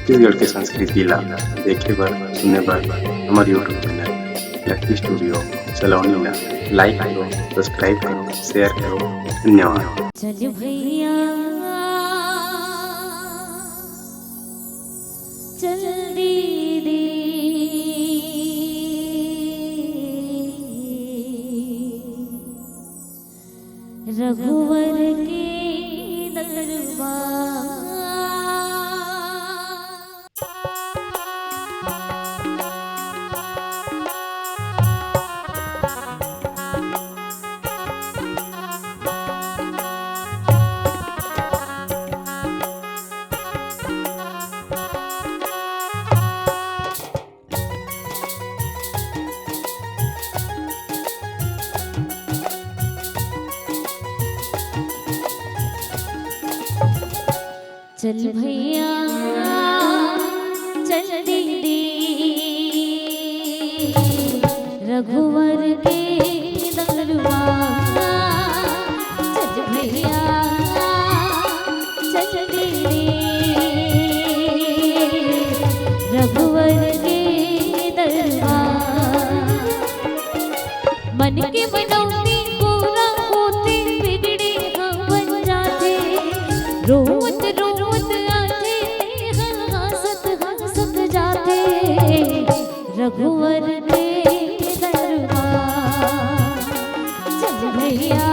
छत्तीसगढ़ के संस्कृति ला देखे बर सुने बर हमारे यूट्यूब चैनल लकी स्टूडियो सलोनी ला लाइक करो, सब्सक्राइब करो, शेयर करो। धन्यवाद। चल भैया चल दीदी रघुवर के दरबार। चल भैया चल दीदी रघुवर के दरबार। चल भैया चल दीदी रघुवर के दरबार। मन के मनौती पूरा होते बिगड़े हम बन जाते। रोवत रघुवर के दरबार। चल भैया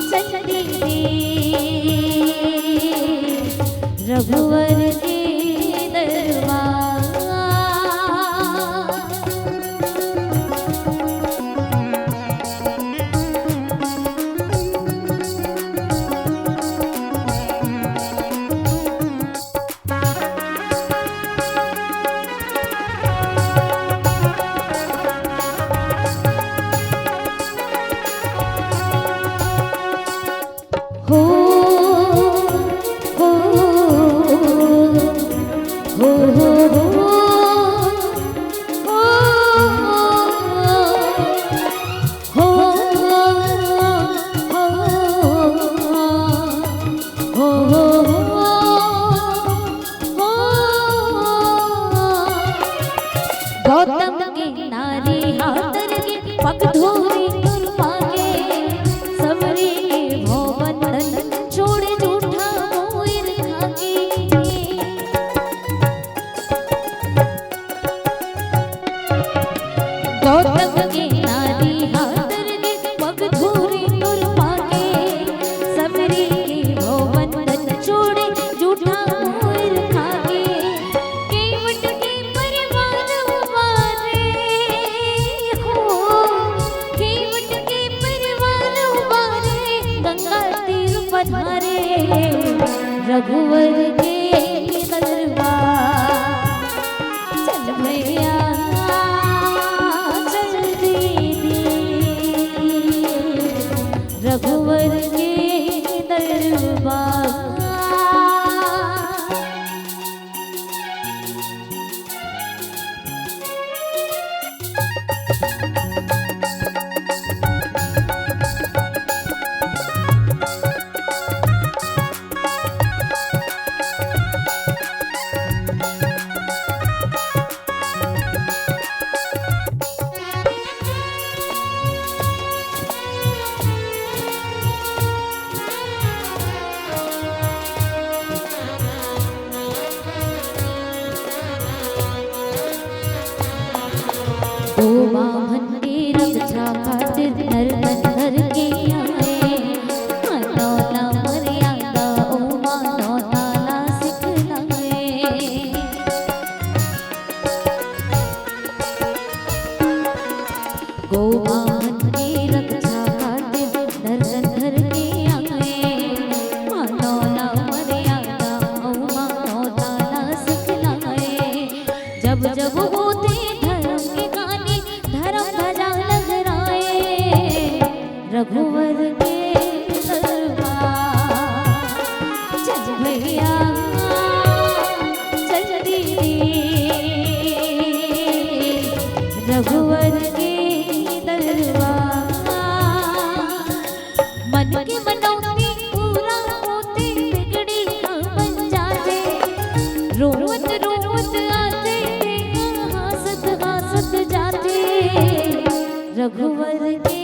चल दीदी रघुवर के दरबार। गौतम के नारी हाथर के पग धोरी तुर मांगे। सबरी के भवन छोड़े झूठा मोर खाके। गौतम के नारी हाथर के पग धोरी तुर मांगे। सबरी के भवन छोड़े झूठा मोर खाके। केवट के परिवार हमारे हो, केवट के परिवार हमारे गंगा तीर पधारे। रघुवर के दरबार। चल भैया चल दीदी रघुवर के दरबार। रक्षा खातिर नर के आए। मनौना मर्यादा ओ मनौना ना सिखलाए। गोवाहन की रक्षा खातिर नर के आए। मनौना मर्यादा ओ मनौना ना सिखलाए। जब जब होते धर्म के गाने धर्म ध्वजा लहराए। रघुवर के दरबार। चल भैया चल दीदी रघुवर के दरबार। मन के मनौती पूरा होते बिगड़ी बन जाते। रघुवर के